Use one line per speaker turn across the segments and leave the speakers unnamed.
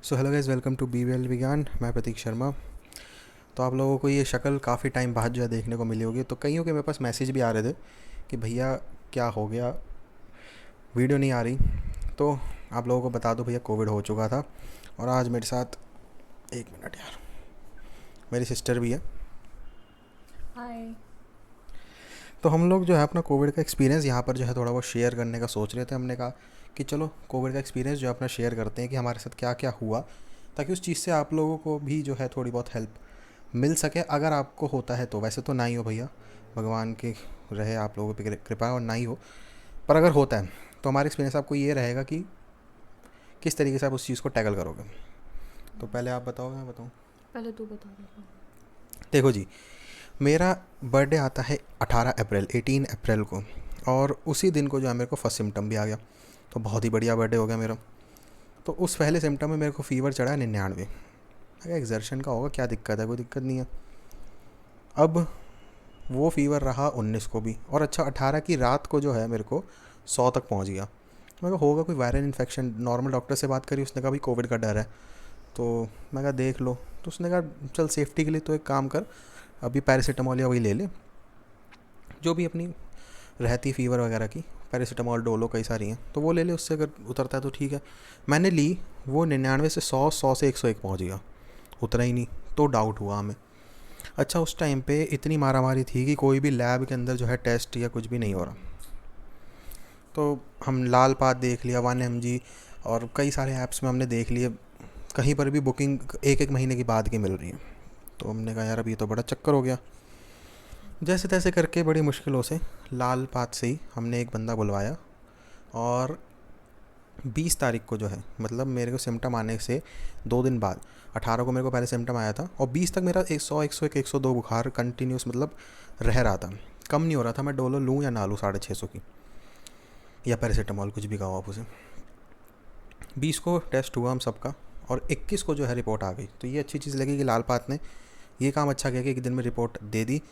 So hello guys, welcome to be well Vigyan. मैं प्रतीक शर्मा। तो आप लोगों को ये शक्ल काफ़ी टाइम बाद जो है देखने को मिली होगी। तो कईयों के मेरे पास मैसेज भी आ रहे थे कि भैया क्या हो गया, वीडियो नहीं आ रही। तो आप लोगों को बता दो भैया, कोविड हो चुका था। और आज मेरे साथ, एक मिनट यार, मेरी सिस्टर भी है।
हाय।
तो हम लोग जो है अपना कोविड का एक्सपीरियंस यहाँ पर जो है थोड़ा बहुत शेयर करने का सोच रहे थे। हमने कहा कि चलो कोविड का एक्सपीरियंस जो है अपना शेयर करते हैं कि हमारे साथ क्या क्या हुआ, ताकि उस चीज़ से आप लोगों को भी जो है थोड़ी बहुत हेल्प मिल सके। अगर आपको होता है तो, वैसे तो ना ही हो भैया, भगवान की रहे आप लोगों पे कृपा, और ना ही हो। पर अगर होता है तो हमारा एक्सपीरियंस आपको ये रहेगा कि किस तरीके से आप उस चीज़ को टैकल करोगे। तो पहले आप बताओ, मैं बताऊँ?
पहले तू बता दे।
देखो जी, मेरा बर्थडे आता है 18 अप्रैल, 18 अप्रैल को। और उसी दिन को जो है मेरे को फर्स्ट सिम्टम भी आ गया। तो बहुत ही बढ़िया बर्थडे हो गया मेरा। तो उस पहले सिम्टम में मेरे को फ़ीवर चढ़ा 99। अगर एक्जर्शन का होगा, क्या दिक्कत है, कोई दिक्कत नहीं है। अब वो फ़ीवर रहा 19 को भी, और अच्छा 18 की रात को जो है मेरे को 100 तक पहुंच गया। मैं कहा होगा कोई वायरल इन्फेक्शन। नॉर्मल डॉक्टर से बात करी, उसने कहा भाई कोविड का डर है। तो मैं कहा देख लो। तो उसने कहा चल सेफ्टी के लिए तो एक काम कर, अभी पैरासीटामोल या वही ले ले, जो भी अपनी रहती फ़ीवर वगैरह की। पैरासीटामोल, डोलो, कई सारी हैं, तो वो ले ले, उससे अगर उतरता है तो ठीक है। मैंने ली, वो 99 से 100, 100 से 101 पहुँच गया। उतरा ही नहीं। तो डाउट हुआ हमें। अच्छा, उस टाइम पे इतनी मारामारी थी कि कोई भी लैब के अंदर जो है टेस्ट या कुछ भी नहीं हो रहा। तो हम लाल पात देख लिया, 1 mg, और कई सारे ऐप्स में हमने देख लिए, कहीं पर भी बुकिंग एक एक महीने की बाद की मिल रही है। तो हमने कहा यार अब ये तो बड़ा चक्कर हो गया। जैसे तैसे करके बड़ी मुश्किलों से लाल पात से ही हमने एक बंदा बुलवाया। और 20 तारीख को जो है, मतलब मेरे को सिम्टम आने से 2 दिन बाद, 18 को मेरे को पहले सिम्टम आया था, और 20 तक मेरा 100, 101, 102 बुखार कंटिन्यूस मतलब रह रहा था। कम नहीं हो रहा था। मैं डोलो लूँ या ना लूँ 650 की, या पैरासीटामोल, कुछ भी कहो आप उसे। 20 को टेस्ट हुआ हम सबका, और 21 को जो है रिपोर्ट आ गई। तो ये अच्छी चीज़ लगी कि लाल पात ने ये काम अच्छा किया कि एक दिन में रिपोर्ट दे दी,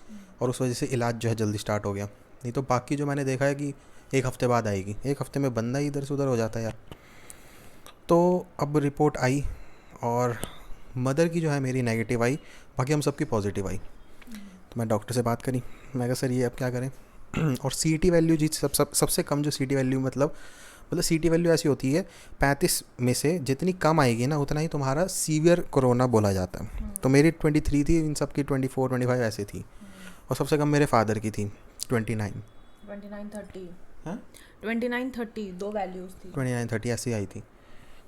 और उस वजह से इलाज जो है जल्दी स्टार्ट हो गया। नहीं तो बाकी जो मैंने देखा है कि एक हफ़्ते बाद आएगी, एक हफ़्ते में बंदा ही इधर से उधर हो जाता है यार। तो अब रिपोर्ट आई, और मदर की जो है मेरी नेगेटिव आई, बाकी हम सबकी पॉजिटिव आई। तो मैं डॉक्टर से बात करी, मैं कहा सर ये अब क्या करें। और सी टी वैल्यू जी, सबसे कम जो सी टी वैल्यू, मतलब सी टी वैल्यू ऐसी होती है, 35 में से जितनी कम आएगी ना उतना ही तुम्हारा सीवियर कोरोना बोला जाता है। तो मेरी 23 थी, इन सब की 24, 25 ऐसे थी। और सबसे कम मेरे फादर की थी 29।
29-30।
हाँ,
29-30 दो वैल्यूज थी।
29, 30 ऐसी आई थी।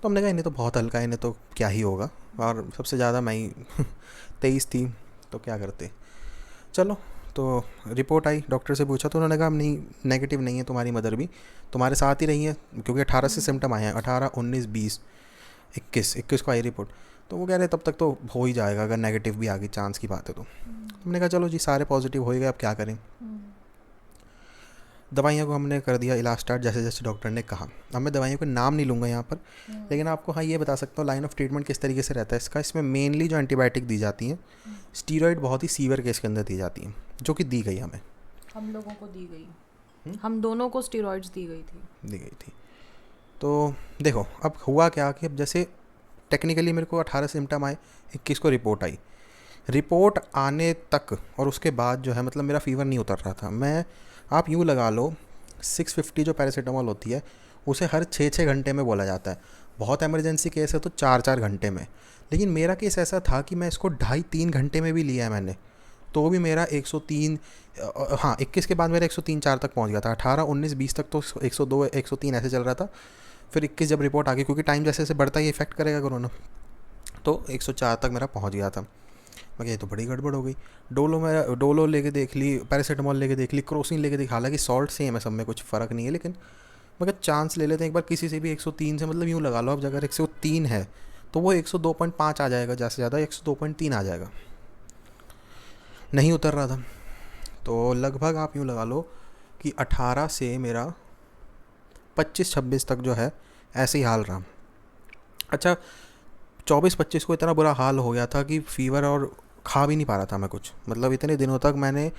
तो हमने कहा इन्हें तो बहुत हल्का है, इन्हें तो क्या ही होगा। और सबसे ज़्यादा मैं ही 23 थी। तो क्या करते, चलो। तो रिपोर्ट आई, डॉक्टर से पूछा तो उन्होंने कहा नहीं, नेगेटिव नहीं है, तुम्हारी मदर भी तुम्हारे साथ ही रही है, क्योंकि 18 से सिम्टम आए हैं, 18, 19, 20, 21 को आई रिपोर्ट। तो वो कह रहे तब तक तो हो ही जाएगा, अगर नेगेटिव भी आ गई, चांस की बात है तो। हमने कहा चलो जी, सारे पॉजिटिव हो ही गए, अब क्या करें। दवाइयों को हमने कर दिया इलाज स्टार्ट, जैसे जैसे डॉक्टर ने कहा। अब मैं दवाइयों के नाम नहीं लूँगा यहाँ पर, लेकिन आपको हाँ ये बता सकता हूँ लाइन ऑफ ट्रीटमेंट किस तरीके से रहता है इसका। इसमें मेनली जो एंटीबायोटिक दी जाती हैं, स्टीरॉयड बहुत ही सीवियर केस के अंदर दी जाती हैं, जो कि दी गई हमें।
हम लोगों को दी गई। हम दोनों को स्टेरॉइड्स दी गई थी।
दी गई थी। तो देखो अब हुआ क्या कि अब जैसे टेक्निकली मेरे को 18 सिम्टम आए, 21 को रिपोर्ट आई। रिपोर्ट आने तक और उसके बाद जो है, मतलब मेरा फ़ीवर नहीं उतर रहा था। मैं, आप यूँ लगा लो, 650 जो पैरासीटामोल होती है, उसे हर 6-6 घंटे में बोला जाता है। बहुत इमरजेंसी केस है तो 4-4 घंटे में। लेकिन मेरा केस ऐसा था कि मैं इसको 2.5-3 घंटे में भी लिया है मैंने, तो भी मेरा 103, हाँ 21 के बाद मेरा 103-104 तक पहुंच गया था। 18, 19, 20 तक तो 102, 103 ऐसे चल रहा था। फिर 21 जब रिपोर्ट आ गई, क्योंकि टाइम जैसे जैसे बढ़ता ही इफेक्ट करेगा कोरोना, तो 104 तक मेरा पहुंच गया था। मैं कहा ये तो बड़ी गड़बड़ हो गई। डोलो लेके देख ली, पैरासीटामोल लेके देख ली, क्रोसिन लेके देख, हालांकि सॉल्ट सेम है सब में, कुछ फ़र्क नहीं है, लेकिन मैं कहा चांस ले लेते हैं एक बार किसी से भी। 103 से, मतलब यूँ लगा लो, अब अगर 103 है तो वो 102.5 आ जाएगा, ज़्यादा से ज़्यादा 102.3 आ जाएगा। नहीं उतर रहा था। तो लगभग आप यूँ लगा लो कि 18 से मेरा 25-26 तक जो है ऐसे ही हाल रहा। अच्छा, 24-25 को इतना बुरा हाल हो गया था कि फ़ीवर, और खा भी नहीं पा रहा था मैं कुछ, मतलब इतने दिनों तक मैंने,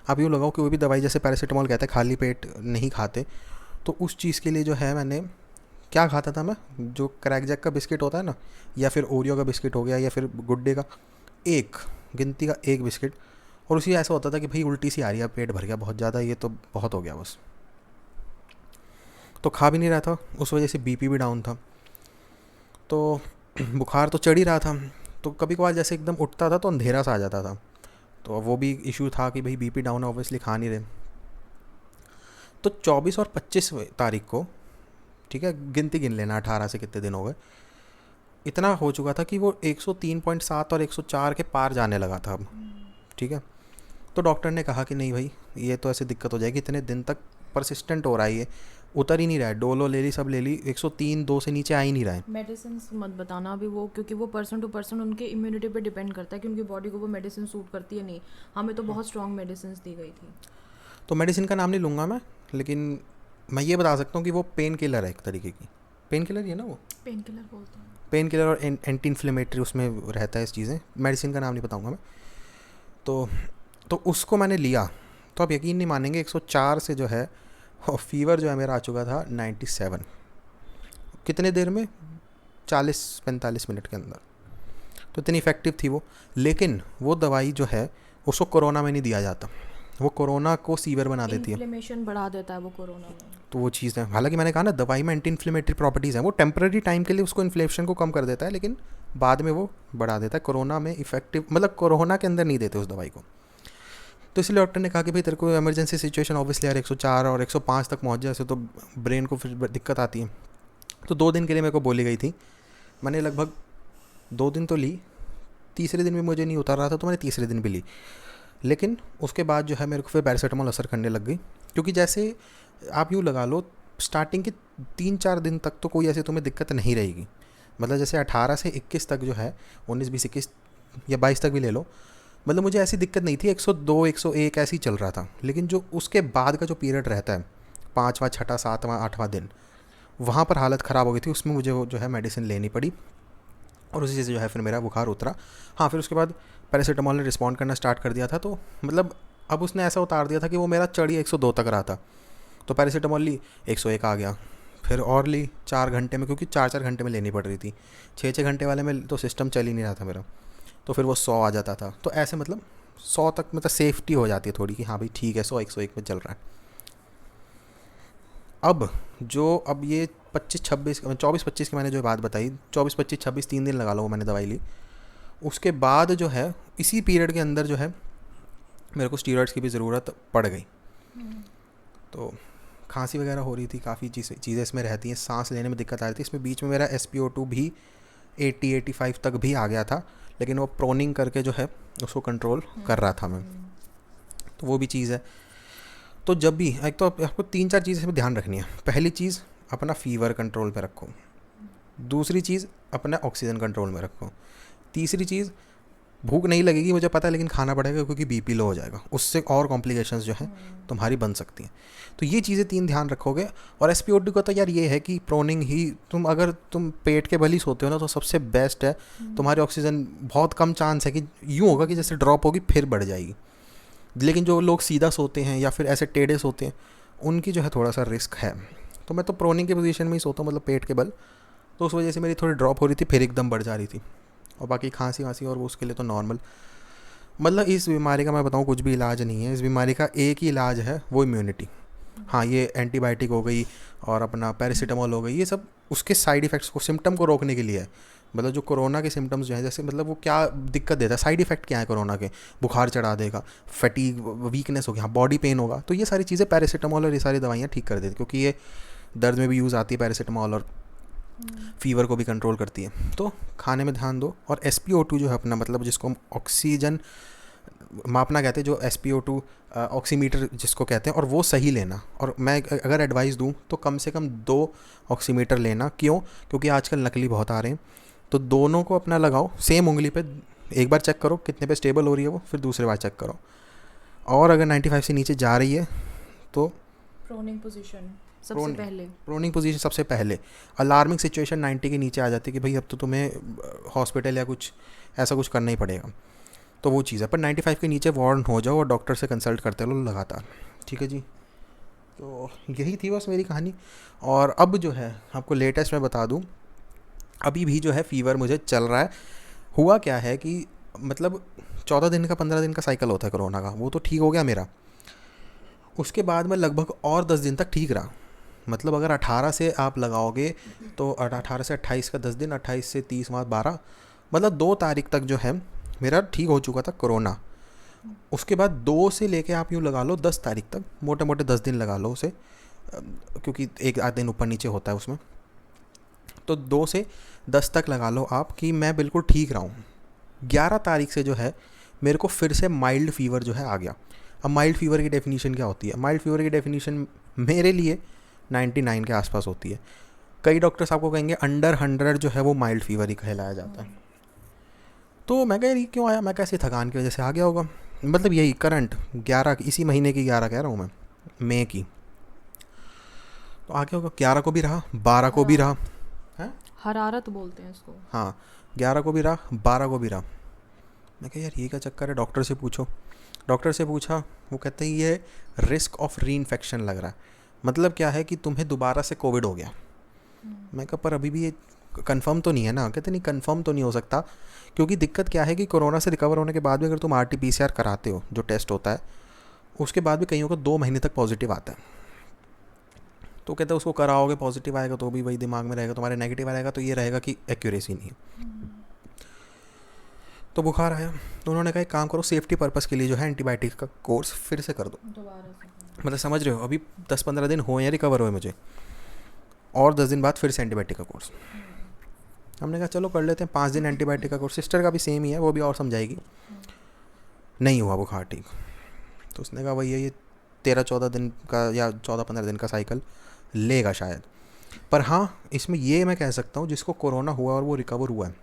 आप यूँ लगाओ कि वो भी दवाई जैसे पैरासीटामोल कहते हैं खाली पेट नहीं खाते, तो उस चीज़ के लिए जो है मैंने क्या खाता था मैं, जो क्रैक जैक का बिस्किट होता है ना, या फिर ओरियो का बिस्किट हो गया, या फिर गुड डे का, एक गिनती का एक बिस्किट। और उसी ऐसा होता था कि भाई उल्टी सी आ रही है, पेट भर गया बहुत ज़्यादा, ये तो बहुत हो गया बस। तो खा भी नहीं रहा था, उस वजह से बीपी भी डाउन था। तो बुखार तो चढ़ ही रहा था। तो कभी कभार जैसे एकदम उठता था तो अंधेरा सा आ जाता था। तो वो भी इशू था कि भाई बीपी डाउन, ऑब्वियसली खा नहीं रहे। तो 24 और 25 तारीख को, ठीक है, गिनती गिन लेना 18 से कितने दिन हो गए, इतना हो चुका था कि वो 103.7 और 104 के पार जाने लगा था अब। ठीक है। तो डॉक्टर ने कहा कि नहीं भाई, ये तो ऐसे दिक्कत हो जाएगी, इतने दिन तक परसिस्टेंट हो रहा है, ये उतर ही नहीं रहा है, डोलो ले ली, सब ले ली, 103 2 से नीचे आ ही नहीं रहा है।
मेडिसिन मत बताना अभी वो, क्योंकि वो पर्सन टू पर्सन उनके इम्यूनिटी पे डिपेंड करता है कि उनकी बॉडी को वो मेडिसिन सूट करती है नहीं। हमें तो बहुत स्ट्रॉन्ग मेडिसिन दी गई थी।
तो मेडिसिन का नाम नहीं लूँगा मैं, लेकिन मैं ये बता सकता हूँ कि वो पेन किलर है, एक तरीके की पेन किलर ही है ना वो।
पेन किलर बोलते हैं।
पेन किलर और एंटी इन्फ्लेमेटरी उसमें रहता है, इस चीज़ें, मेडिसिन का नाम नहीं बताऊँगा मैं। तो उसको मैंने लिया। तो आप यकीन नहीं मानेंगे, 104 से जो है, और फीवर जो है मेरा आ चुका था 97। कितने देर में, 40-45 मिनट के अंदर। तो इतनी इफ़ेक्टिव थी वो। लेकिन वो दवाई जो है उसको कोरोना में नहीं दिया जाता, वो कोरोना को सीवियर बना देती है।
इन्फ्लेमेशन बढ़ा देता है वो कोरोना में।
तो वो चीज़ है, हालांकि मैंने कहा ना दवाई में एंटी इन्फ्लेमेटरी प्रॉपर्टीज़ हैं, वो टेम्पररी टाइम के लिए उसको इन्फ्लेमेशन को कम कर देता है, लेकिन बाद में वो बढ़ा देता है। कोरोना में इफेक्टिव, मतलब कोरोना के अंदर नहीं देते उस दवाई को। तो इसलिए डॉक्टर ने कहा कि भाई तेरे को इमरजेंसी सिचुएशन, ऑब्वियसली यार 104 और 105 तक पहुंच जाए तो ब्रेन को फिर दिक्कत आती है। तो 2 दिन के लिए मेरे को बोली गई थी। मैंने लगभग 2 दिन तो ली, तीसरे दिन भी मुझे नहीं उतर रहा था तो मैंने तीसरे दिन भी ली। लेकिन उसके बाद जो है मेरे को फिर पैरासीटामोल असर करने लग गई। क्योंकि जैसे आप यूँ लगा लो, स्टार्टिंग के 3-4 दिन तक तो कोई ऐसे तुम्हें दिक्कत नहीं रहेगी। मतलब जैसे 18 से 21 तक जो है, 19 20 21 या 22 तक भी ले लो, मतलब मुझे ऐसी दिक्कत नहीं थी, 102 101 ऐसे ही चल रहा था। लेकिन जो उसके बाद का जो पीरियड रहता है, 5वां 6वां 7वां 8वां दिन, वहाँ पर हालत ख़राब हो गई थी। उसमें मुझे वो जो है मेडिसिन लेनी पड़ी, और उसी से जो है फिर मेरा बुखार उतरा। हाँ, फिर उसके बाद पैरासीटामोल ने रिस्पॉन्ड करना स्टार्ट कर दिया था। तो मतलब अब उसने ऐसा उतार दिया था कि वो मेरा चढ़ी 102 तक रहा था। तो पैरासीटामोल ली, 101 आ गया। फिर और ली 4 घंटे में, क्योंकि 4-4 घंटे में लेनी पड़ रही थी। 6-6 घंटे वाले में तो सिस्टम चल ही नहीं रहा था मेरा। तो फिर वो 100 आ जाता था। तो ऐसे मतलब 100 तक मतलब सेफ्टी हो जाती है थोड़ी, कि हाँ भाई ठीक है, 100 101 में चल रहा है। अब ये 25-26 24-25 की मैंने जो बात बताई, 24-25-26 3 दिन लगा लो वो मैंने दवाई ली। उसके बाद जो है इसी पीरियड के अंदर जो है मेरे को स्टीरॉइड्स की भी ज़रूरत पड़ गई। तो खांसी वगैरह हो रही थी, काफ़ी चीज़ें इसमें रहती हैं, सांस लेने में दिक्कत आ रही थी। इसमें बीच में मेरा SpO2 भी 80-85 तक भी आ गया था, लेकिन वो प्रोनिंग करके जो है उसको कंट्रोल कर रहा था मैं। तो वो भी चीज़ है। तो जब भी, एक तो आपको 3-4 चीज़ें इसमें ध्यान रखनी है। पहली चीज़, अपना फीवर कंट्रोल पे रखो। दूसरी चीज़, अपना ऑक्सीजन कंट्रोल में रखो। तीसरी चीज़, भूख नहीं लगेगी मुझे पता है, लेकिन खाना पड़ेगा, क्योंकि बीपी लो हो जाएगा, उससे और कॉम्प्लिकेशंस जो है तुम्हारी बन सकती हैं। तो ये चीज़ें 3 ध्यान रखोगे। और SpO2 का तो यार ये है कि प्रोनिंग ही, अगर तुम पेट के बल ही सोते हो ना, तो सबसे बेस्ट है। तुम्हारी ऑक्सीजन बहुत कम चांस है कि यूँ होगा कि जैसे ड्रॉप होगी फिर बढ़ जाएगी। लेकिन जो लोग सीधा सोते हैं या फिर ऐसे टेढ़े सोते हैं, उनकी जो है थोड़ा सा रिस्क है। तो मैं तो प्रोनिंग के पोजीशन में ही सोता हूँ, मतलब पेट के बल। तो उस वजह से मेरी थोड़ी ड्रॉप हो रही थी, फिर एकदम बढ़ जा रही थी। और बाकी खांसी वांसी और वो उसके लिए तो नॉर्मल। मतलब इस बीमारी का मैं बताऊँ कुछ भी इलाज नहीं है। इस बीमारी का एक ही इलाज है, वो इम्यूनिटी। हाँ, ये एंटीबायोटिक हो गई और अपना पैरासीटामोल हो गई, ये सब उसके साइड इफ़ेक्ट्स को, सिम्टम को रोकने के लिए है। मतलब जो कोरोना के सिम्टम्स जो हैं, जैसे मतलब वो क्या दिक्कत देता है, साइड इफ़ेक्ट क्या है कोरोना के, बुखार चढ़ा देगा, फटीग, वीकनेस होगी, हाँ बॉडी पेन होगा, तो ये सारी चीज़ें पैरासीटामोल और ये सारी दवाइयाँ ठीक कर देती, क्योंकि ये दर्द में भी यूज़ आती है पैरासीटामोल, और फीवर को भी कंट्रोल करती है। तो खाने में ध्यान दो। और SpO2 जो है अपना, मतलब जिसको हम ऑक्सीजन मापना कहते हैं, जो SpO2 ऑक्सीमीटर जिसको कहते हैं, और वो सही लेना। और मैं अगर एडवाइस दूं तो कम से कम 2 ऑक्सीमीटर लेना। क्यों? क्योंकि आजकल नकली बहुत आ रहे हैं। तो दोनों को अपना लगाओ सेम उंगली पे, एक बार चेक करो कितने पे स्टेबल हो रही है वो, फिर दूसरे बार चेक करो। और अगर 95 से नीचे जा रही है तो
प्रोनिंग पोजीशन सबसे पहले,
प्रोनिंग पोजीशन सबसे पहले। अलार्मिंग सिचुएशन 90 के नीचे आ जाती है कि भाई अब तो तुम्हें हॉस्पिटल या कुछ ऐसा कुछ करना ही पड़ेगा। तो वो चीज़ है। पर 95 के नीचे वार्न हो जाओ और डॉक्टर से कंसल्ट करते रहो लगातार। ठीक है जी। तो यही थी बस मेरी कहानी। और अब जो है आपको लेटेस्ट मैं बता दूँ, अभी भी जो है फ़ीवर मुझे चल रहा है। हुआ क्या है कि मतलब 14 दिन का 15 दिन का साइकिल होता है कोरोना का, वो तो ठीक हो गया मेरा। उसके बाद मैं लगभग और 10 दिन तक ठीक रहा। मतलब अगर 18 से आप लगाओगे तो 18 से 28 का 10 दिन, 28 से 30 मार्च 12, मतलब 2 तारीख तक जो है मेरा ठीक हो चुका था कोरोना। उसके बाद 2 से लेके आप यूँ लगा लो 10 तारीख तक, मोटे मोटे 10 दिन लगा लो उसे, क्योंकि एक आध दिन ऊपर नीचे होता है उसमें। तो 2 से 10 तक लगा लो आप कि मैं बिल्कुल ठीक रहा हूँ। 11 तारीख से जो है मेरे को फिर से माइल्ड फीवर जो है आ गया। अब माइल्ड फीवर की डेफिनेशन क्या होती है? माइल्ड फीवर की डेफिनेशन मेरे लिए 99 के आसपास होती है। कई डॉक्टर्स आपको कहेंगे अंडर 100 जो है वो माइल्ड फीवर ही कहलाया जाता है। तो मैं कह रही क्यों आया, मैं कैसे थकान की वजह से आ गया होगा। मतलब यही करंट 11, इसी महीने की 11 कह रहा हूँ मैं, मई की। तो आ गया होगा, 11 को भी रहा, 12 को भी रहा।
हरारत,
हैं?
हरारत बोलते हैं इसको।
हाँ, 11 को भी रहा, 12 को भी रहा। मैं कहा यार ये क्या चक्कर है, डॉक्टर से पूछो। डॉक्टर से पूछा, वो कहते हैं ये रिस्क ऑफ री इन्फेक्शन लग रहा है। मतलब क्या है कि तुम्हें दोबारा से कोविड हो गया। मैं कहा पर अभी भी ये कंफर्म तो नहीं है ना। कहते नहीं कंफर्म तो नहीं हो सकता, क्योंकि दिक्कत क्या है कि कोरोना से रिकवर होने के बाद भी अगर तुम RT-PCR कराते हो, जो टेस्ट होता है, उसके बाद भी कईयों को 2 महीने तक पॉजिटिव आता है। तो कहते हैं उसको कराओगे पॉजिटिव आएगा तो भी वही दिमाग में रहेगा, तुम्हारे नेगेटिव आएगा तो ये रहेगा कि एक्यूरेसी नहीं है। तो बुखार आया, तो उन्होंने कहा एक काम करो, सेफ्टी पर्पज़ के लिए जो है एंटीबायोटिक का कोर्स फिर से कर दो।
दोबारा से
मतलब समझ रहे हो, अभी 10-15 दिन हुए हैं रिकवर हुए मुझे, और 10 दिन बाद फिर से एंटीबायोटिक का कोर्स। हमने कहा चलो कर लेते हैं 5 दिन एंटीबायोटिक का कोर्स। सिस्टर का भी सेम ही है, वो भी और समझाएगी। नहीं हुआ बुखार ठीक। तो उसने कहा भैया ये 13-14 दिन का या 14-15 दिन का साइकिल लेगा शायद। पर हाँ, इसमें ये मैं कह सकता हूँ जिसको कोरोना हुआ और वो रिकवर हुआ है,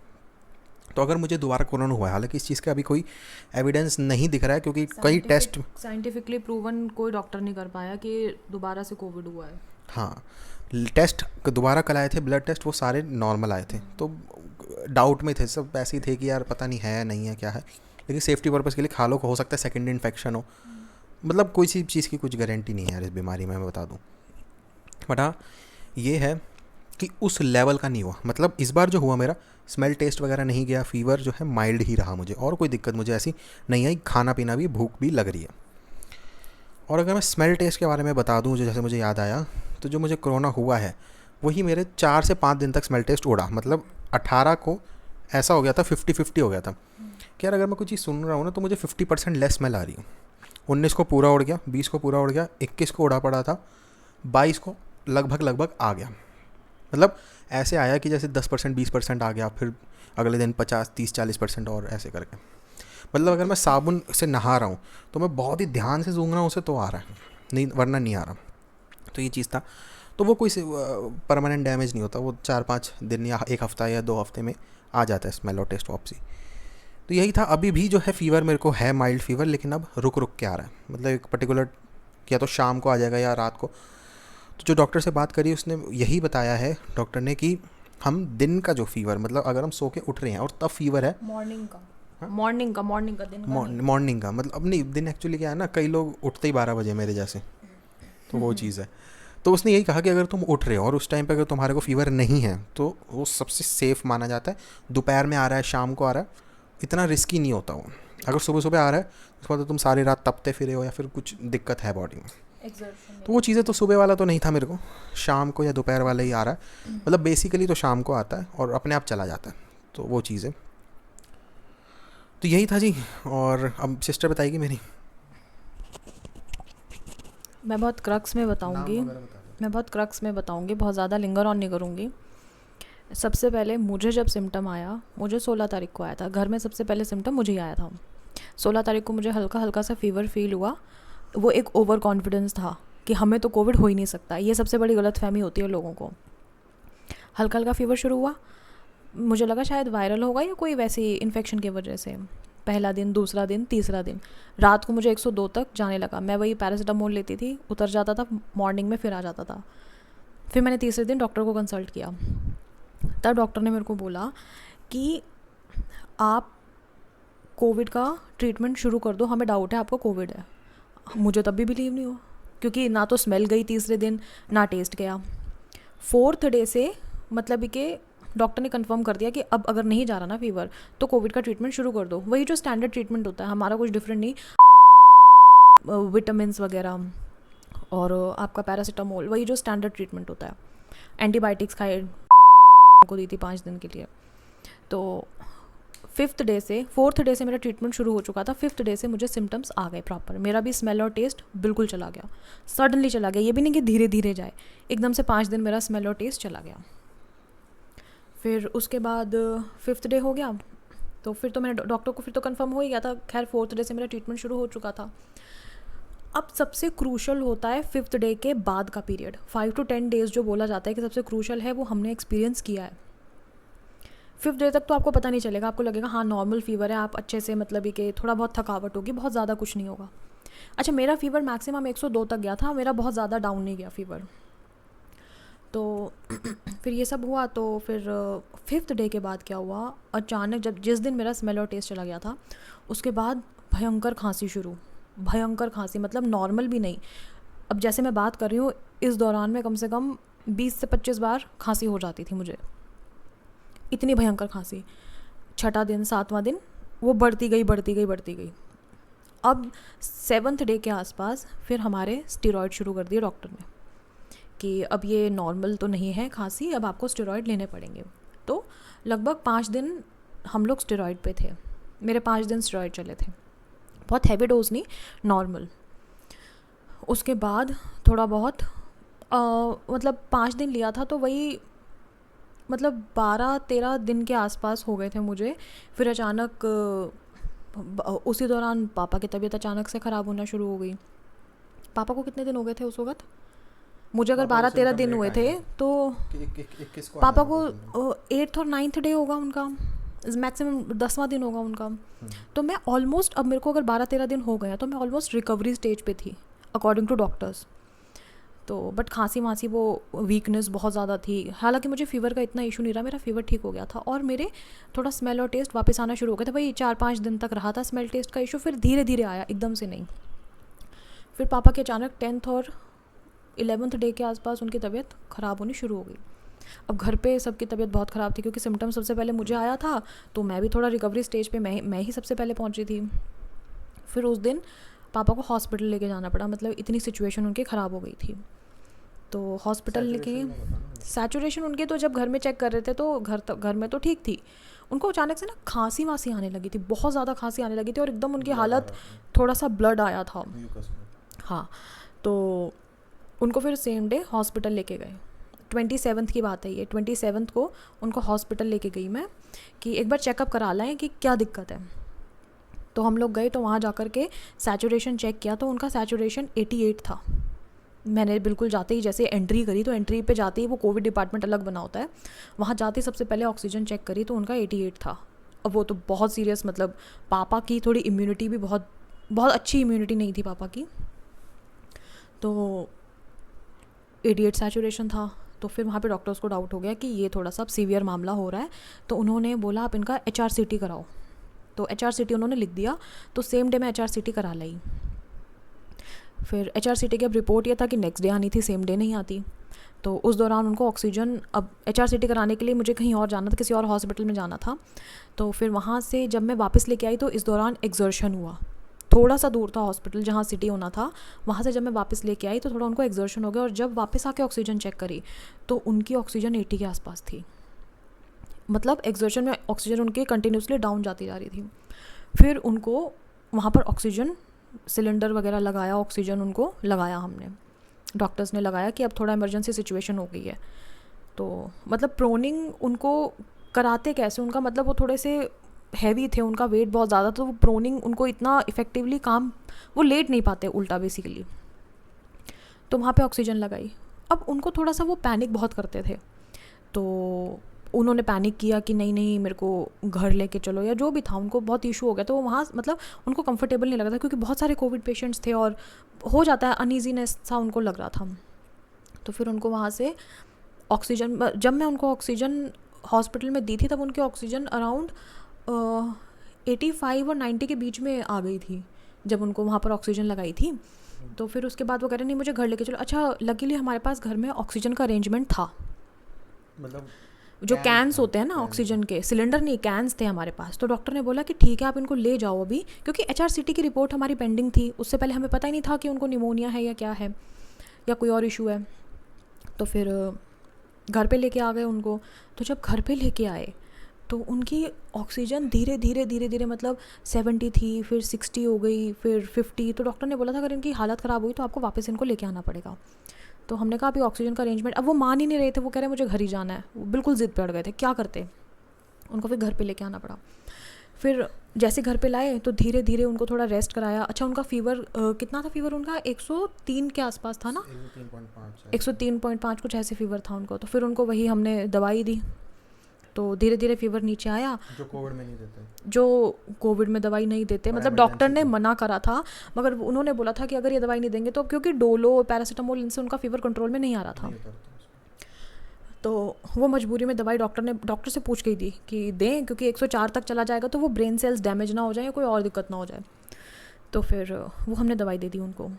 तो अगर मुझे दोबारा कोरोना हुआ है, हालांकि इस चीज़ का अभी कोई एविडेंस नहीं दिख रहा है क्योंकि कई टेस्ट,
साइंटिफिकली प्रूवन कोई डॉक्टर नहीं कर पाया कि दोबारा से कोविड हुआ है।
हाँ, टेस्ट दोबारा कल आए थे, ब्लड टेस्ट वो सारे नॉर्मल आए थे। तो डाउट में थे सब, ऐसे ही थे कि यार पता नहीं है नहीं है क्या है, लेकिन सेफ्टी पर्पज़ के लिए खा लो, हो सकता है सेकेंड इन्फेक्शन हो। मतलब कोई सी चीज़ की कुछ गारंटी नहीं है यार इस बीमारी में, मैं बता दूँ। बट हाँ, ये है कि उस लेवल का नहीं हुआ। मतलब इस बार जो हुआ मेरा, स्मेल टेस्ट वगैरह नहीं गया, फीवर जो है माइल्ड ही रहा मुझे, और कोई दिक्कत मुझे ऐसी नहीं आई। खाना पीना भी, भूख भी लग रही है। और अगर मैं स्मेल टेस्ट के बारे में बता दूं, जो जैसे मुझे याद आया, तो जो मुझे कोरोना हुआ है वही मेरे 4 से 5 दिन तक स्मेल टेस्ट उड़ा। मतलब 18 को ऐसा हो गया था, 50-50 हो गया था कि यार अगर मैं कोई चीज़ सुन रहा हूँ ना तो मुझे 50% लेस स्मेल आ रही है। 19 को पूरा उड़ गया, 20 को पूरा उड़ गया, 21 को उड़ा पड़ा था, 22 को लगभग लगभग आ गया। मतलब ऐसे आया कि जैसे 10% 20% आ गया, फिर अगले दिन 50-30-40% और ऐसे करके। मतलब अगर मैं साबुन से नहा रहा हूँ तो मैं बहुत ही ध्यान से सूंघ रहा हूँ उसे तो आ रहा है, नहीं वरना नहीं आ रहा। तो ये चीज़ था। तो वो कोई परमानेंट डैमेज नहीं होता, वो 4-5 दिन या एक हफ़्ता या 2 हफ्ते में आ जाता है स्मेल और टेस्ट वापसी। तो यही था। अभी भी जो है फ़ीवर मेरे को है माइल्ड फ़ीवर, लेकिन अब रुक रुक के आ रहा है। मतलब एक पर्टिकुलर, या तो शाम को आ जाएगा या रात को। तो जो डॉक्टर से बात करी उसने यही बताया है डॉक्टर ने कि हम दिन का जो फीवर, मतलब अगर हम सो के उठ रहे हैं और तब फीवर है,
मॉर्निंग का,
हाँ?
मॉर्निंग का, दिन का नहीं।
मॉर्निंग का मतलब, अब नहीं, दिन एक्चुअली क्या है ना, कई लोग उठते ही 12 बजे मेरे जैसे, तो वो चीज़ है। तो उसने यही कहा कि अगर तुम उठ रहे हो और उस टाइम पे अगर तुम्हारे को फीवर नहीं है तो वो सबसे सेफ़ माना जाता है। दोपहर में आ रहा है, शाम को आ रहा है, इतना रिस्की नहीं होता वो। अगर सुबह सुबह आ रहा है उसके बाद तुम सारी रात तपते फिरे हो या फिर कुछ दिक्कत है बॉडी में,
एग्जर्शन
तो वो चीज़ें तो सुबह वाला तो नहीं था मेरे को, शाम को या दोपहर वाला ही आ रहा है। मतलब बेसिकली तो शाम को आता है और अपने आप चला जाता है, तो वो चीज़ है। तो यही था जी। और अब सिस्टर बताएगी मेरी।
मैं बहुत क्रक्स में
नाम
बताऊंगी।
वगैरह बता दो।
मैं बहुत क्रक्स में बताऊंगी, बहुत ज़्यादा लिंगर ऑन नहीं करूंगी। सबसे पहले मुझे जब सिम्टम आया, मुझे 16 तारीख को आया था, घर में सबसे पहले सिम्टम मुझे ही आया था। 16 तारीख को मुझे हल्का हल्का सा फीवर फील हुआ। वो एक ओवर कॉन्फिडेंस था कि हमें तो कोविड हो ही नहीं सकता। ये सबसे बड़ी गलतफहमी होती है लोगों को। हल्का हल्का फीवर शुरू हुआ, मुझे लगा शायद वायरल होगा या कोई वैसी इन्फेक्शन की वजह से। पहला दिन, दूसरा दिन, तीसरा दिन, रात को मुझे 102 तक जाने लगा। मैं वही पैरासीटामोल लेती थी, उतर जाता था, मॉर्निंग में फिर आ जाता था। फिर मैंने तीसरे दिन डॉक्टर को कंसल्ट किया। तब डॉक्टर ने मेरे को बोला कि आप कोविड का ट्रीटमेंट शुरू कर दो, हमें डाउट है आपको कोविड है। मुझे तब भी बिलीव नहीं हुआ। क्योंकि ना तो स्मेल गई तीसरे दिन, ना टेस्ट गया। 4th डे से मतलब कि डॉक्टर ने कंफर्म कर दिया कि अब अगर नहीं जा रहा ना फीवर तो कोविड का ट्रीटमेंट शुरू कर दो। वही जो स्टैंडर्ड ट्रीटमेंट होता है, हमारा कुछ डिफरेंट नहीं, विटामिन वगैरह और आपका पैरासीटामोल, वही जो स्टैंडर्ड ट्रीटमेंट होता है। एंटीबायोटिक्स खाए को दी थी 5 दिन के लिए। तो 4th डे से मेरा ट्रीटमेंट शुरू हो चुका था। 5th डे से मुझे सिम्टम्स आ गए प्रॉपर। मेरा भी स्मेल और टेस्ट बिल्कुल चला गया, सडनली चला गया। ये भी नहीं कि धीरे धीरे जाए, एकदम से 5 दिन मेरा स्मेल और टेस्ट चला गया। फिर उसके बाद 5th डे हो गया, तो फिर तो मैंने डॉक्टर को फिर तो कंफर्म हो ही गया था। खैर 4th डे से मेरा ट्रीटमेंट शुरू हो चुका था। अब सबसे क्रूशल होता है 5th डे के बाद का पीरियड। 5 to 10 डेज़ जो बोला जाता है कि सबसे क्रूशल है, वो हमने एक्सपीरियंस किया है। 5th डे तक तो आपको पता नहीं चलेगा, आपको लगेगा हाँ नॉर्मल फीवर है, आप अच्छे से मतलब कि थोड़ा बहुत थकावट होगी, बहुत ज़्यादा कुछ नहीं होगा। अच्छा, मेरा फीवर मैक्सिमम 102 तक गया था, मेरा बहुत ज़्यादा डाउन नहीं गया फीवर। तो फिर ये सब हुआ। तो फिर 5th डे के बाद क्या हुआ, अचानक जिस दिन मेरा स्मेल और टेस्ट चला गया था, उसके बाद भयंकर खांसी शुरू। भयंकर खांसी मतलब नॉर्मल भी नहीं। अब जैसे मैं बात कर रही हूँ, इस दौरान में कम से कम 20 से 25 बार खांसी हो जाती थी मुझे, इतनी भयंकर खांसी। 6ठा दिन 7वां दिन वो बढ़ती गई। अब 7th डे के आसपास फिर हमारे स्टेरॉइड शुरू कर दिए डॉक्टर ने कि अब ये नॉर्मल तो नहीं है खांसी, अब आपको स्टेरॉइड लेने पड़ेंगे। तो लगभग 5 दिन हम लोग स्टेरॉइड पे थे। मेरे 5 दिन स्टेरॉइड चले थे, बहुत हैवी डोज नहीं, नॉर्मल। उसके बाद थोड़ा बहुत मतलब 5 दिन लिया था, तो वही मतलब 12-13 दिन के आसपास हो गए थे मुझे। फिर अचानक उसी दौरान पापा की तबीयत अचानक से ख़राब होना शुरू हो गई। पापा को कितने दिन हो गए थे उस वक्त, मुझे अगर 12-13 दिन हुए थे तो पापा को 8th और 9th डे होगा उनका, मैक्सिमम 10वां दिन होगा उनका। तो मैं ऑलमोस्ट, अब मेरे को अगर 12-13 दिन हो गया तो मैं ऑलमोस्ट रिकवरी स्टेज पे थी अकॉर्डिंग टू डॉक्टर्स। तो बट खांसी वांसी वो वीकनेस बहुत ज़्यादा थी। हालांकि मुझे फ़ीवर का इतना इशू नहीं रहा, मेरा फ़ीवर ठीक हो गया था और मेरे थोड़ा स्मेल और टेस्ट वापस आना शुरू हो गया था। भाई 4-5 दिन तक रहा था स्मेल टेस्ट का इशू, फिर धीरे धीरे आया, एकदम से नहीं। फिर पापा के अचानक 10th और 11th डे के आसपास उनकी तबीयत ख़राब होनी शुरू हो गई। अब घर पे सबकी तबीयत बहुत ख़राब थी क्योंकि सिम्टम सबसे पहले मुझे आया था, तो मैं भी थोड़ा रिकवरी स्टेज पे मैं ही सबसे पहले पहुंची थी। फिर उस दिन पापा को हॉस्पिटल लेके जाना पड़ा, मतलब इतनी सिचुएशन उनकी ख़राब हो गई थी। तो हॉस्पिटल लेके, सैचुरेशन उनके तो जब घर में चेक कर रहे थे तो घर में तो ठीक थी। उनको अचानक से ना खांसी वासी आने लगी थी, बहुत ज़्यादा खांसी आने लगी थी और एकदम उनकी हालत, थोड़ा सा ब्लड आया था। हाँ, तो उनको फिर सेम डे हॉस्पिटल लेके गए। 27th की बात है ये, 27th को उनको हॉस्पिटल लेके गई मैं कि एक बार चेकअप करा लाएँ कि क्या दिक्कत है। तो हम लोग गए, तो वहाँ जा कर के सैचुरेशन चेक किया तो उनका सैचुरेशन 88 था। मैंने बिल्कुल जाते ही जैसे एंट्री करी, तो एंट्री पे जाते ही वो कोविड डिपार्टमेंट अलग बना होता है, वहाँ जाते ही सबसे पहले ऑक्सीजन चेक करी तो उनका 88 था। अब वो तो बहुत सीरियस, मतलब पापा की थोड़ी इम्यूनिटी भी बहुत अच्छी इम्यूनिटी नहीं थी पापा की, तो 88 सैचुरेशन था। तो फिर वहाँ पे डॉक्टर्स को डाउट हो गया कि ये थोड़ा सा सीवियर मामला हो रहा है, तो उन्होंने बोला आप इनका HRCT कराओ। तो HRCT उन्होंने लिख दिया, तो सेम डे मैं HRCT करा लाई। फिर HRCT की अब रिपोर्ट ये था कि नेक्स्ट डे आनी थी, सेम डे नहीं आती। तो उस दौरान उनको ऑक्सीजन, अब HRCT कराने के लिए मुझे कहीं और जाना था, किसी और हॉस्पिटल में जाना था। तो फिर वहाँ से जब मैं वापस लेके आई तो इस दौरान एक्सर्शन हुआ, थोड़ा सा दूर था हॉस्पिटल जहाँ सिटी होना था, वहाँ से जब मैं वापस लेके आई तो थोड़ा उनको एक्सर्शन हो गया। और जब वापस आके ऑक्सीजन चेक करी तो उनकी ऑक्सीजन 80 के आसपास थी, मतलब एक्सर्शन में ऑक्सीजन उनकी कंटिन्यूसली डाउन जाती जा रही थी। फिर उनको वहाँ पर ऑक्सीजन सिलेंडर वगैरह लगाया, ऑक्सीजन उनको लगाया, हमने डॉक्टर्स ने लगाया कि अब थोड़ा इमरजेंसी सिचुएशन हो गई है। तो मतलब प्रोनिंग उनको कराते कैसे, उनका मतलब वो थोड़े से हैवी थे, उनका वेट बहुत ज़्यादा, तो वो प्रोनिंग उनको इतना इफ़ेक्टिवली काम वो लेट नहीं पाते उल्टा बेसिकली। तो वहाँ पे ऑक्सीजन लगाई। अब उनको थोड़ा सा वो पैनिक बहुत करते थे, तो उन्होंने पैनिक किया कि नहीं मेरे को घर लेके चलो, या जो भी था, उनको बहुत इशू हो गया। तो वहाँ मतलब उनको कंफर्टेबल नहीं लग रहा था क्योंकि बहुत सारे कोविड पेशेंट्स थे और हो जाता है, अनईजीनेस सा उनको लग रहा था। तो फिर उनको वहाँ से ऑक्सीजन, जब मैं उनको ऑक्सीजन हॉस्पिटल में दी थी तब उनकी ऑक्सीजन अराउंड 85 और 90 के बीच में आ गई थी जब उनको वहाँ पर ऑक्सीजन लगाई थी। तो फिर उसके बाद वो कह रहे नहीं मुझे घर लेके चलो। अच्छा लकीली हमारे पास घर में ऑक्सीजन का अरेंजमेंट था,
मतलब
जो
कैन
कैंस
था,
होते हैं ना
कैन था।
ऑक्सीजन के, सिलेंडर नहीं कैंस थे हमारे पास। तो डॉक्टर ने बोला कि ठीक है आप इनको ले जाओ अभी, क्योंकि HRCT की रिपोर्ट हमारी पेंडिंग थी, उससे पहले हमें पता ही नहीं था कि उनको निमोनिया है या क्या है या कोई और इशू है। तो फिर घर पे लेके आ गए उनको। तो जब घर पे लेके आए तो उनकी ऑक्सीजन धीरे धीरे धीरे धीरे मतलब 70 थी, फिर 60 हो गई, फिर 50। तो डॉक्टर ने बोला था अगर इनकी हालत ख़राब हुई तो आपको वापस इनको लेके आना पड़ेगा। तो हमने कहा अभी ऑक्सीजन का अरेंजमेंट, अब वो मान ही नहीं रहे थे, वो कह रहे मुझे घर ही जाना है, वो बिल्कुल ज़िद पे अड़ गए थे, क्या करते। उनको फिर घर पे लेके आना पड़ा। फिर जैसे घर पे लाए तो धीरे धीरे उनको थोड़ा रेस्ट कराया। अच्छा उनका फ़ीवर कितना था, फ़ीवर उनका 103 के आसपास था ना,
103.5
103.5 कुछ ऐसे फ़ीवर था उनको। तो फिर उनको वही हमने दवाई दी, तो धीरे धीरे फ़ीवर नीचे आया।
जो कोविड में नहीं देते,
जो कोविड में दवाई नहीं देते,
और
मतलब डॉक्टर
इमरजेंसी
ने
थी।
मना करा था, मगर उन्होंने बोला था कि अगर ये दवाई नहीं देंगे तो, क्योंकि डोलो पैरासीटामोल इनसे उनका फ़ीवर कंट्रोल में नहीं आ रहा था।
नहीं उतरता उसमें।
तो वो मजबूरी में दवाई डॉक्टर से पूछ गई थी कि दें, क्योंकि 104 तक चला जाएगा तो वो ब्रेन सेल्स डैमेज ना हो जाए या कोई और दिक्कत ना हो जाए। तो फिर वो हमने दवाई दे दी उनको।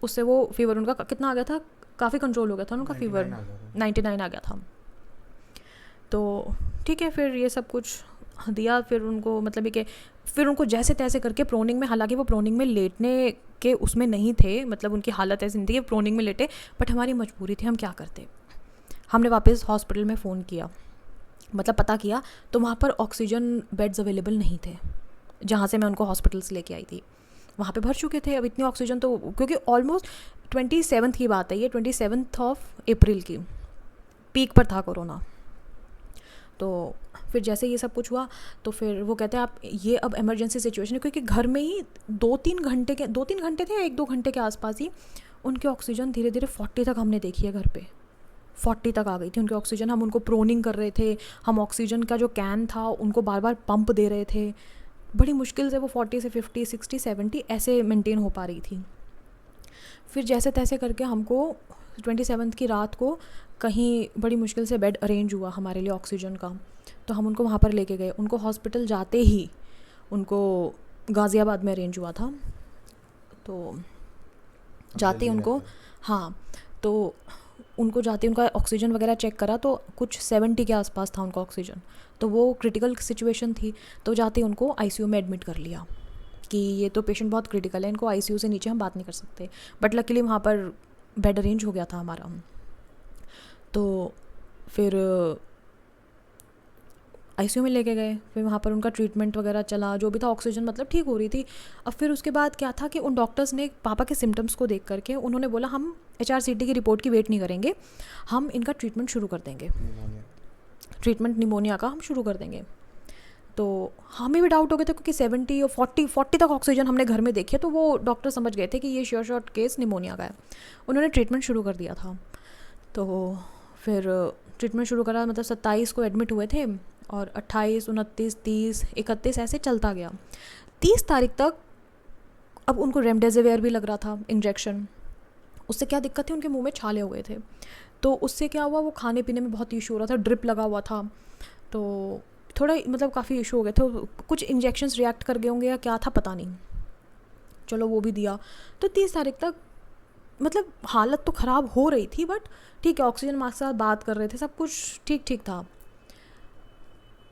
उससे वो फ़ीवर उनका कितना आ गया था, काफ़ी कंट्रोल हो गया था उनका
99
फ़ीवर,
आ गया था।
99 आ गया था। तो ठीक है फिर ये सब कुछ दिया। फिर उनको मतलब ये कि फिर उनको जैसे तैसे करके प्रोनिंग में, हालांकि वो प्रोनिंग में लेटने के उसमें नहीं थे, मतलब उनकी हालत ऐसी नहीं थी कि प्रोनिंग में लेटे, बट हमारी मजबूरी थी, हम क्या करते। हमने वापस हॉस्पिटल में फ़ोन किया, मतलब पता किया, तो वहाँ पर ऑक्सीजन बेड्स अवेलेबल नहीं थे जहाँ से मैं उनको हॉस्पिटल से लेके आई थी। वहाँ पे भर चुके थे। अब इतनी ऑक्सीजन तो, क्योंकि ऑलमोस्ट 27 की बात है ये, 27 अप्रैल की, पीक पर था कोरोना। तो फिर जैसे ये सब कुछ हुआ तो फिर वो कहते हैं आप ये अब इमरजेंसी सिचुएशन है, क्योंकि घर में ही 2-3 घंटे थे या 1-2 घंटे के आसपास ही उनकी ऑक्सीजन धीरे धीरे 40 तक हमने देखी है घर पे, 40 तक आ गई थी उनकी ऑक्सीजन। हम उनको प्रोनिंग कर रहे थे, हम ऑक्सीजन का जो कैन था उनको बार बार पंप दे रहे थे, बड़ी मुश्किल से वो 40 से 50 60 70 ऐसे मेंटेन हो पा रही थी। फिर जैसे तैसे करके हमको 27 की रात को कहीं बड़ी मुश्किल से बेड अरेंज हुआ हमारे लिए ऑक्सीजन का। तो हम उनको वहाँ पर लेके गए। उनको हॉस्पिटल जाते ही उनको गाज़ियाबाद में अरेंज हुआ था। तो
हम
जाते ही
दिल्ली
उनको,
रहते हैं।
हाँ, तो उनको जाते उनका ऑक्सीजन वगैरह चेक करा तो कुछ 70 के आसपास था उनका ऑक्सीजन। तो वो क्रिटिकल सिचुएशन थी। तो जाते ही उनको आईसीयू में एडमिट कर लिया कि ये तो पेशेंट बहुत क्रिटिकल है, इनको आईसीयू से नीचे हम बात नहीं कर सकते। बट लकीली वहाँ पर बेड अरेंज हो गया था हमारा। तो फिर आईसीयू में लेके गए, फिर वहाँ पर उनका ट्रीटमेंट वगैरह चला, जो भी था, ऑक्सीजन मतलब ठीक हो रही थी। अब फिर उसके बाद क्या था कि उन डॉक्टर्स ने पापा के सिम्टम्स को देख करके उन्होंने बोला हम HRCT की रिपोर्ट की वेट नहीं करेंगे, हम इनका ट्रीटमेंट शुरू कर देंगे,
निमोनिया।
ट्रीटमेंट निमोनिया का हम शुरू कर देंगे। तो हमें भी डाउट हो गया था, क्योंकि 70 और 40 तक ऑक्सीजन हमने घर में देखी है, तो वो डॉक्टर समझ गए थे कि ये श्योर शॉर्ट केस निमोनिया का है। उन्होंने ट्रीटमेंट शुरू कर दिया था। तो फिर ट्रीटमेंट शुरू करा, मतलब 27 को एडमिट हुए थे और 28, 29, 30, 31 ऐसे चलता गया। 30 तारीख तक अब उनको रेमडेसिविर भी लग रहा था इंजेक्शन। उससे क्या दिक्कत थी, उनके मुंह में छाले हो गए थे, तो उससे क्या हुआ, वो खाने पीने में बहुत इशू हो रहा था, ड्रिप लगा हुआ था, तो थोड़ा मतलब काफ़ी इशू हो गए थे। कुछ इंजेक्शंस रिएक्ट कर गए होंगे या क्या था पता नहीं, चलो वो भी दिया। तो 30 तारीख तक मतलब हालत तो ख़राब हो रही थी, बट ठीक है, ऑक्सीजन मास्क के साथ बात कर रहे थे, सब कुछ ठीक ठीक था।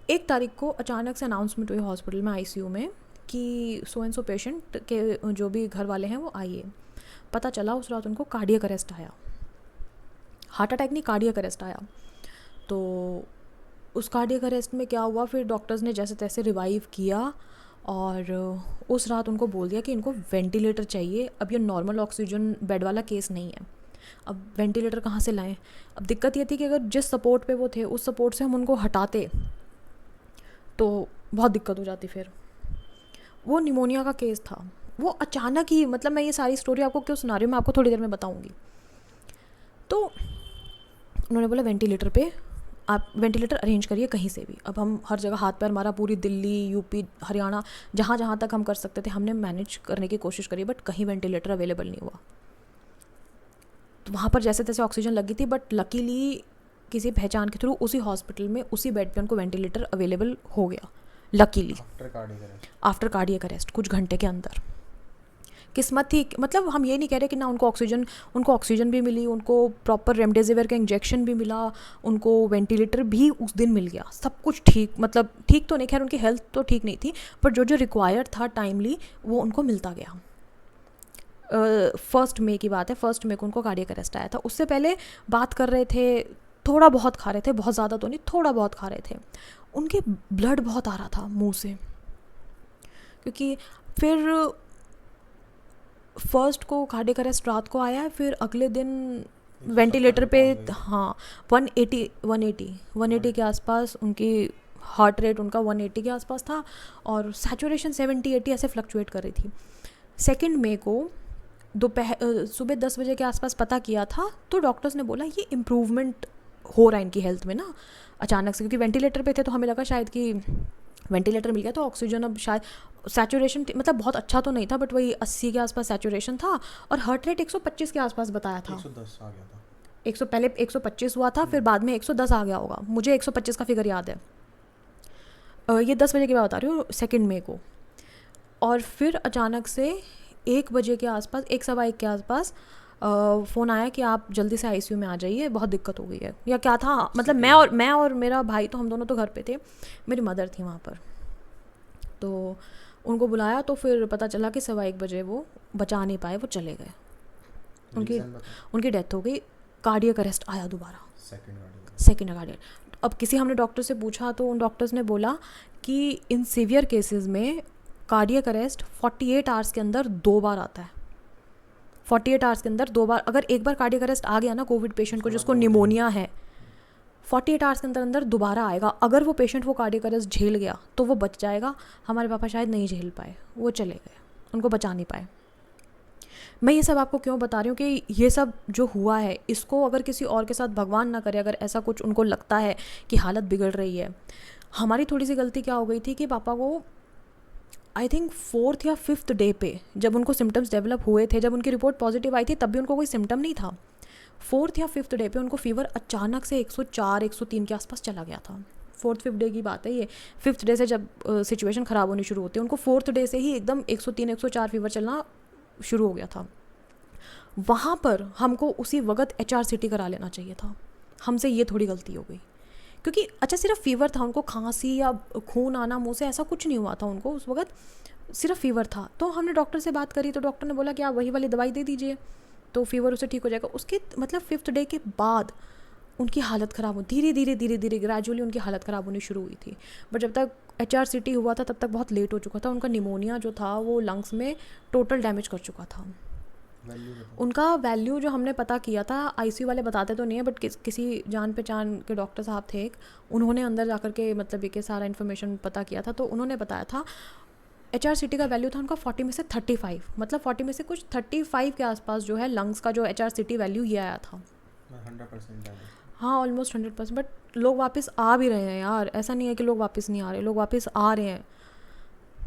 1 तारीख को अचानक से अनाउंसमेंट हुई हॉस्पिटल में आईसीयू में कि सो एंड सो पेशेंट के जो भी घर वाले हैं वो आइए। पता चला उस रात उनको कार्डियक अरेस्ट आया, हार्ट अटैक नहीं, कार्डियक अरेस्ट आया। तो उस कार्डियक अरेस्ट में क्या हुआ, फिर डॉक्टर्स ने जैसे तैसे रिवाइव किया और उस रात उनको बोल दिया कि इनको वेंटिलेटर चाहिए। अब ये नॉर्मल ऑक्सीजन बेड वाला केस नहीं है, अब वेंटिलेटर कहाँ से लाएं। अब दिक्कत ये थी कि अगर जिस सपोर्ट पे वो थे उस सपोर्ट से हम उनको हटाते तो बहुत दिक्कत हो जाती। फिर वो निमोनिया का केस था, वो अचानक ही, मतलब मैं ये सारी स्टोरी आपको क्यों सुना रही हूँ, मैं आपको थोड़ी देर में बताऊँगी। तो उन्होंने बोला वेंटिलेटर पे आप वेंटिलेटर अरेंज करिए कहीं से भी। अब हम हर जगह हाथ पैर मारा, पूरी दिल्ली, यूपी, हरियाणा, जहाँ जहाँ तक हम कर सकते थे हमने मैनेज करने की कोशिश करी, बट कहीं वेंटिलेटर अवेलेबल नहीं हुआ। तो वहाँ पर जैसे तैसे ऑक्सीजन लगी थी, बट लकीली किसी पहचान के थ्रू उसी हॉस्पिटल में उसी बेड पे उनको वेंटिलेटर अवेलेबल हो गया, luckily
after cardiac arrest.
After cardiac arrest कुछ घंटे के अंदर। किस्मत थी, मतलब हम ये नहीं कह रहे कि ना उनको ऑक्सीजन भी मिली, उनको प्रॉपर रेमडेसिविर का इंजेक्शन भी मिला, उनको वेंटिलेटर भी उस दिन मिल गया, सब कुछ ठीक, मतलब ठीक तो नहीं, खैर उनकी हेल्थ तो ठीक नहीं थी, पर जो जो रिक्वायर्ड था टाइमली वो उनको मिलता गया। 1 मई की बात है, 1 मई को उनको कार्डियक अरेस्ट आया था। उससे पहले बात कर रहे थे, थोड़ा बहुत खा रहे थे, बहुत ज़्यादा तो नहीं, थोड़ा बहुत खा रहे थे। उनके ब्लड बहुत आ रहा था मुंह से, क्योंकि फिर फर्स्ट को कार्डियक अरेस्ट रात को आया है, फिर अगले दिन वेंटिलेटर पे, हाँ 180 के आसपास उनकी हार्ट रेट, उनका 180 के आसपास था, और सैचुरेशन 70-80 ऐसे फ्लक्चुएट कर रही थी। 2 मई को सुबह 10 बजे के आसपास पता किया था, तो डॉक्टर्स ने बोला ये इम्प्रूवमेंट हो रहा है इनकी हेल्थ में ना अचानक से, क्योंकि वेंटिलेटर पे थे, तो हमें लगा शायद कि वेंटिलेटर मिल गया तो ऑक्सीजन अब शायद, सैचुरेशन मतलब बहुत अच्छा तो नहीं था, बट वही 80 के आसपास सैचुरेशन था, और हार्ट रेट 125 के आसपास बताया था।
110 आ गया था।
पहले 125 हुआ था, फिर बाद में 110 आ गया होगा, मुझे 125 का फिगर याद है। ये 10 बजे की बात बता रही हूँ, 2 मई को। और फिर अचानक से 1 बजे के आसपास, 1 सवा 1 के आसपास फ़ोन आया कि आप जल्दी से आईसीयू में आ जाइए, बहुत दिक्कत हो गई है, या क्या था, मतलब मैं और मेरा भाई, तो हम दोनों तो घर पे थे, मेरी मदर थी वहाँ पर, तो उनको बुलाया, तो फिर पता चला कि 1 बजे वो बचा नहीं पाए, वो चले गए, उनकी डेथ हो गई। कार्डियक अरेस्ट आया दोबारा, सेकेंड कार्डियक। अब हमने डॉक्टर से पूछा, तो उन डॉक्टर्स ने बोला कि इन सीवियर केसेस में कार्डियक अरेस्ट 48 आवर्स के अंदर 2 बार आता है। 48 आवर्स के अंदर 2 बार, अगर एक बार कार्डियक अरेस्ट आ गया ना कोविड पेशेंट को, जिसको निमोनिया है, 48 आवर्स के अंदर दोबारा आएगा। अगर वो पेशेंट वो कार्डियक अरेस्ट झेल गया तो वो बच जाएगा। हमारे पापा शायद नहीं झेल पाए, वो चले गए, उनको बचा नहीं पाए। मैं ये सब आपको क्यों बता रही हूँ कि ये सब जो हुआ है, इसको अगर किसी और के साथ, भगवान ना करे, अगर ऐसा कुछ उनको लगता है कि हालत बिगड़ रही है, हमारी थोड़ी सी गलती क्या हो गई थी कि पापा को आई थिंक 4th या 5th डे पे, जब उनको सिम्टम्स डेवलप हुए थे, जब उनकी रिपोर्ट पॉजिटिव आई थी, तब भी उनको कोई सिम्टम नहीं था। 4th या 5th डे पे उनको फीवर अचानक से 104 103 के आसपास चला गया था। 4th 5th डे की बात है ये। 5th डे से जब सिचुएशन ख़राब होनी शुरू होती है, उनको 4th डे से ही एकदम 103 104 फीवर चलना शुरू हो गया था। वहाँ पर हमको उसी वक्त HRCT करा लेना चाहिए था, हमसे ये थोड़ी गलती हो गई। क्योंकि अच्छा सिर्फ फीवर था, उनको खांसी या खून आना मुंह से ऐसा कुछ नहीं हुआ था, उनको उस वक्त सिर्फ फीवर था। तो हमने डॉक्टर से बात करी, तो डॉक्टर ने बोला कि आप वही वाली दवाई दे दीजिए तो फीवर उससे ठीक हो जाएगा। उसके मतलब 5th डे के बाद उनकी हालत ख़राब हो, धीरे धीरे ग्रेजुअली उनकी हालत ख़राब होनी शुरू हुई थी। बट जब तक HRCT हुआ था तब तक बहुत लेट हो चुका था। उनका निमोनिया जो था वो लंग्स में टोटल डैमेज कर चुका था। उनका वैल्यू जो हमने पता किया था, आईसीयू वाले बताते तो नहीं है, बट किसी जान पहचान के डॉक्टर साहब थे एक, उन्होंने अंदर जाकर के मतलब ये सारा इन्फॉर्मेशन पता किया था, तो उन्होंने बताया था HRCT का वैल्यू था उनका 40 में से 35, मतलब 40 में से कुछ 35 के आसपास जो है लंग्स का जो HRCT वैल्यू ये आया था।
100%।
हाँ ऑलमोस्ट 100%। बट लोग वापस आ भी रहे हैं यार, ऐसा नहीं है कि लोग वापस नहीं आ रहे, लोग वापस आ रहे हैं।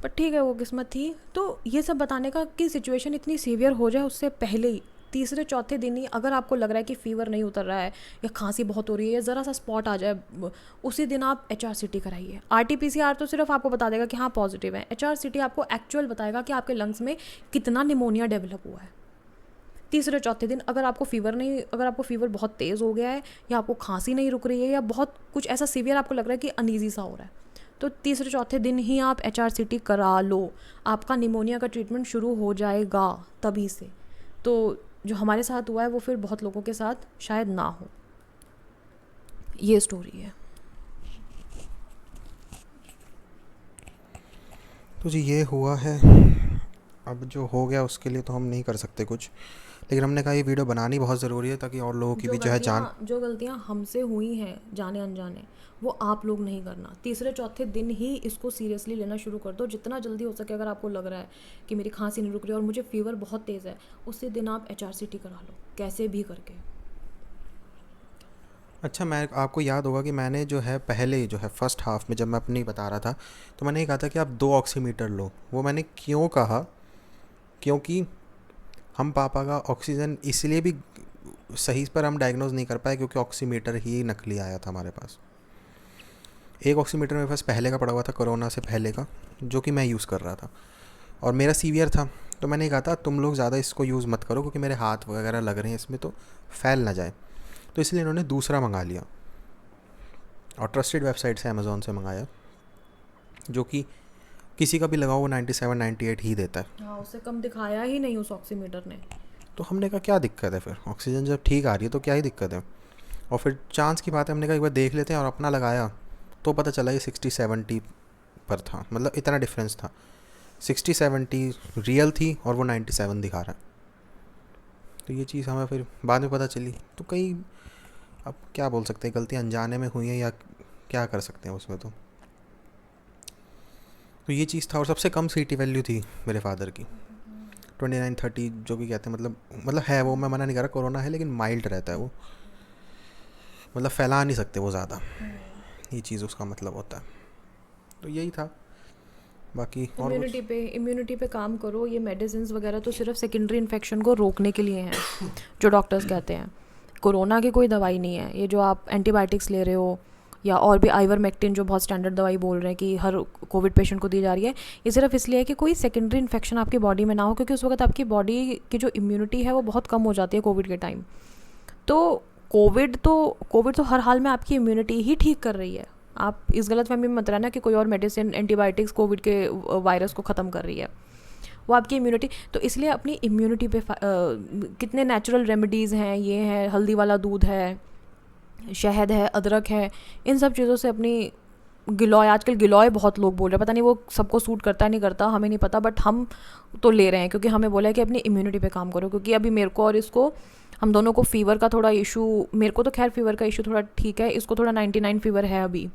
बट ठीक है, वो किस्मत थी। तो ये सब बताने का कि सिचुएशन इतनी सीवियर हो जाए उससे पहले ही, तीसरे चौथे दिन ही अगर आपको लग रहा है कि फ़ीवर नहीं उतर रहा है या खांसी बहुत हो रही है या ज़रा सा स्पॉट आ जाए, उसी दिन आप HRCT कराइए। RT-PCR तो सिर्फ आपको बता देगा कि हाँ पॉजिटिव है, HRCT आपको एक्चुअल बताएगा कि आपके लंग्स में कितना निमोनिया डेवलप हुआ है। तीसरे चौथे दिन अगर आपको फ़ीवर बहुत तेज़ हो गया है या आपको खांसी नहीं रुक रही है या बहुत कुछ ऐसा सीवियर आपको लग रहा है कि अनईजी सा हो रहा है, तो तीसरे चौथे दिन ही आप HRCT करा लो, आपका निमोनिया का ट्रीटमेंट शुरू हो जाएगा तभी से। तो जो हमारे साथ हुआ है वो फिर बहुत लोगों के साथ शायद ना हो। ये स्टोरी है।
तो जी ये हुआ है, अब जो हो गया उसके लिए तो हम नहीं कर सकते कुछ, लेकिन हमने कहा ये वीडियो बनानी बहुत ज़रूरी है ताकि और लोगों की भी जो है
जो गलतियाँ हमसे हुई हैं जाने अनजाने, वो आप लोग नहीं करना। तीसरे चौथे दिन ही इसको सीरियसली लेना शुरू कर दो, जितना जल्दी हो सके। अगर आपको लग रहा है कि मेरी खांसी नहीं रुक रही और मुझे फ़ीवर बहुत तेज़ है, उसी दिन आप HRCT करा लो कैसे भी करके।
अच्छा, मैं आपको याद होगा कि मैंने जो है पहले जो है फर्स्ट हाफ में जब मैं अपनी बता रहा था तो मैंने ये कहा था कि आप 2 ऑक्सीमीटर लो। वो मैंने क्यों कहा, क्योंकि हम पापा का ऑक्सीजन इसलिए भी सही पर हम डायग्नोज नहीं कर पाए क्योंकि ऑक्सीमीटर ही नकली आया था हमारे पास। एक ऑक्सीमीटर मेरे पास पहले का पड़ा हुआ था, कोरोना से पहले का, जो कि मैं यूज़ कर रहा था, और मेरा सीवियर था, तो मैंने कहा था तुम लोग ज़्यादा इसको यूज़ मत करो क्योंकि मेरे हाथ वगैरह लग रहे हैं इसमें, तो फैल ना जाए। तो इसलिए इन्होंने दूसरा मंगा लिया और ट्रस्टेड वेबसाइट से अमेज़ोन से मंगाया, जो कि किसी का भी लगाओ वो 97 98 ही देता है।
हाँ, उससे कम दिखाया ही नहीं उस ऑक्सीमीटर ने।
तो हमने कहा क्या दिक्कत है, फिर ऑक्सीजन जब ठीक आ रही है तो क्या ही दिक्कत है। और फिर चांस की बात है, हमने कहा एक बार देख लेते हैं, और अपना लगाया तो पता चला ये 60-70 पर था, मतलब इतना डिफरेंस था। 60-70 रियल थी और वो 97 दिखा रहा है। तो ये चीज़ हमें फिर बाद में पता चली। तो कई, अब क्या बोल सकते हैं, गलती अनजाने में हुई है या क्या कर सकते हैं उसमें। तो ये चीज़ था। और सबसे कम सीटी वैल्यू थी मेरे फादर की 29-30, जो कि कहते हैं मतलब है वो, मैं मना नहीं कर रहा, कोरोना है लेकिन माइल्ड रहता है वो, मतलब फैला नहीं सकते वो ज़्यादा, ये चीज़ उसका मतलब होता है। तो यही था, बाकी और कुछ।
इम्यूनिटी पे काम करो। ये मेडिसिन वगैरह तो सिर्फ सेकेंडरी इन्फेक्शन को रोकने के लिए हैं, जो डॉक्टर्स कहते हैं। कोरोना की कोई दवाई नहीं है ये जो आप एंटीबायोटिक्स ले रहे हो, या और भी आइवरमेक्टिन जो बहुत स्टैंडर्ड दवाई बोल रहे हैं कि हर कोविड पेशेंट को दी जा रही है। ये सिर्फ इसलिए है कि कोई सेकेंडरी इन्फेक्शन आपकी बॉडी में ना हो, क्योंकि उस वक्त आपकी बॉडी की जो इम्यूनिटी है वो बहुत कम हो जाती है कोविड के टाइम। तो कोविड तो हर हाल में आपकी इम्यूनिटी ही ठीक कर रही है। आप इस गलतफहमी में मत रहना कि कोई और मेडिसिन एंटीबायोटिक्स कोविड के वायरस को ख़त्म कर रही है। वो आपकी इम्यूनिटी, तो इसलिए अपनी इम्यूनिटी पे कितने नेचुरल रेमेडीज़ हैं, ये है हल्दी वाला दूध है, शहद है, अदरक है, इन सब चीज़ों से अपनी गिलोय, आजकल गिलोय बहुत लोग बोल रहे हैं, पता नहीं वो सबको सूट करता है नहीं करता, हमें नहीं पता, बट हम तो ले रहे हैं क्योंकि हमें बोला है कि अपनी इम्यूनिटी पे काम करो। क्योंकि अभी मेरे को और इसको, हम दोनों को फ़ीवर का थोड़ा इशू, मेरे को तो खैर फ़ीवर का इशू थोड़ा ठीक है, इसको थोड़ा 99 फ़ीवर है अभी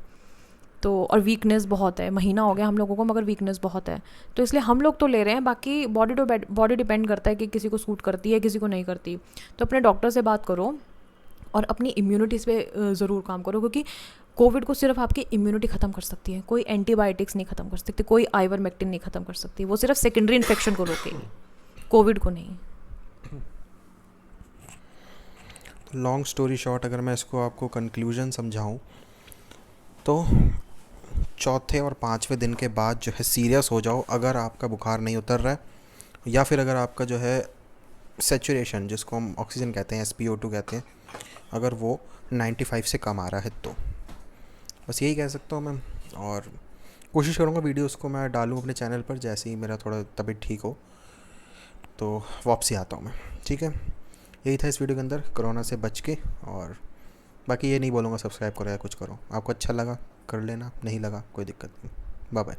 तो, और वीकनेस बहुत है, महीना हो गया हम लोगों को मगर वीकनेस बहुत है। तो इसलिए हम लोग तो ले रहे हैं, बाकी बॉडी डिपेंड करता है कि किसी को सूट करती है किसी को नहीं करती। तो अपने डॉक्टर से बात करो और अपनी इम्यूनिटीज़ पे ज़रूर काम करो, क्योंकि कोविड को सिर्फ आपकी इम्यूनिटी ख़त्म कर सकती है, कोई एंटीबायोटिक्स नहीं ख़त्म कर सकती, कोई आइवरमेक्टिन नहीं ख़त्म कर सकती, वो सिर्फ सेकेंडरी इन्फेक्शन को रोकेगी, कोविड को नहीं।
लॉन्ग स्टोरी शॉर्ट, अगर मैं इसको आपको कंक्लूजन समझाऊं तो चौथे और पाँचवें दिन के बाद जो है सीरियस हो जाओ अगर आपका बुखार नहीं उतर रहा है, या फिर अगर आपका जो है सेचुरेशन, जिसको हम ऑक्सीजन कहते हैं, SpO2 कहते हैं, अगर वो 95 से कम आ रहा है तो। बस यही कह सकता हूँ मैं, और कोशिश करूँगा वीडियोस को मैं डालूँ अपने चैनल पर जैसे ही मेरा थोड़ा तबीयत ठीक हो तो वापसी आता हूँ मैं, ठीक है। यही था इस वीडियो के अंदर, कोरोना से बच के। और बाकी ये नहीं बोलूँगा सब्सक्राइब करो या कुछ करो, आपको अच्छा लगा कर लेना, नहीं लगा कोई दिक्कत नहीं। Bye bye.